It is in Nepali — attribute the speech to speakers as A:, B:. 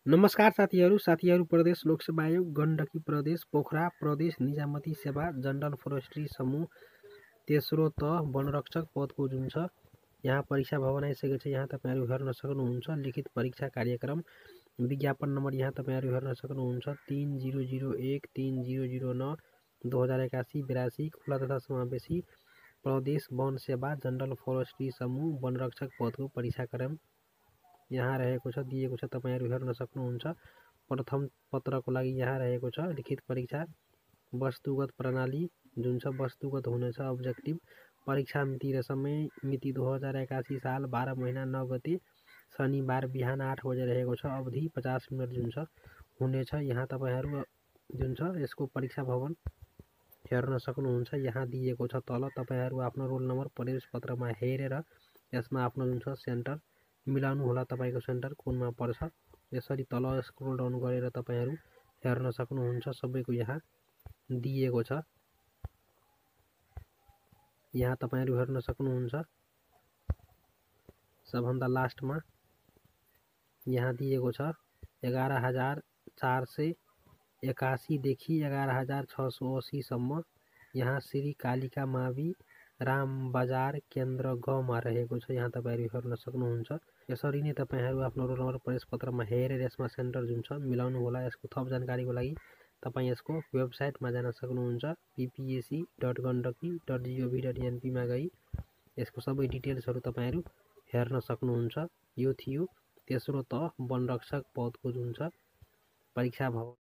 A: नमस्कार साथीहरू प्रदेश लोकसेवा आयोग गण्डकी प्रदेश पोखरा प्रदेश निजामती सेवा जनरल फरेस्ट्री समूह तेस्रो तह वनरक्षक पदको जुन छ यहाँ परीक्षा भवन आइसकेको छ। यहाँ तपाईहरु हेर्न सक्नुहुन्छ लिखित परीक्षा कार्यक्रम विज्ञापन नम्बर यहाँ तपाईहरु हेर्न सक्नुहुन्छ 3001 3009 2081 82 खुला तथा समावेशी प्रदेश वन सेवा जनरल फरेस्ट्री समूह वनरक्षक पदको परीक्षा कार्यक्रम यहाँ रहेको छ, दिएको छ। तपाईहरु हेर्न सक्नुहुन्छ। प्रथम पत्रको लागि यहाँ रहेको छ लिखित परीक्षा वस्तुगत प्रणाली जुन छ वस्तुगत हुनेछ अब्जेक्टिभ। परीक्षा मिति र समय मिति 2081 साल 12 महिना 9 गते शनिबार बिहान 8 बजे रहेको छ। अवधि 50 मिनेट जुन छ हुनेछ। यहाँ तपाईहरु जुन छ यसको परीक्षा भवन हेर्न सक्नुहुन्छ। यहाँ दिएको छ तल तपाईहरु आफ्नो रोल नम्बर प्रवेश पत्रमा हेरेर यसमा आफ्नो जुन छ सेन्टर मिलाउनु होला। तपाईको सेन्टर कुनमा पर्छ। यसरी तल स्क्रोल डाउन गरेर तपाईहरु हेर्न सक्नुहुन्छ। सबैको यहाँ दिएको छ। यहाँ तपाईहरु हेर्न सक्नुहुन्छ। सबभन्दा लास्टमा यहाँ दिएको छ 11,481 देखि 11,680 सम्म। यहाँ श्री कालिका मावि राम बजार केन्द्र ग मा रहेको छ। यहाँ तपाईहरु हेर्न सक्नुहुन्छ। यसरी नै तपाईहरु आफ्नो रोल नम्बर प्रवेश पत्रमा हेरेर यसमा सेन्टर जुन छ मिलाउनु होला। यसको थप जानकारीको लागि तपाई यसको वेबसाइटमा जान सक्नुहुन्छ ppsc.gandaki.gov.np मा गई यसको सबै डिटेल्सहरु तपाईहरु हेर्न सक्नुहुन्छ। यो थियो तेस्रो तह वनरक्षक पदको जुन छ परीक्षा भवन।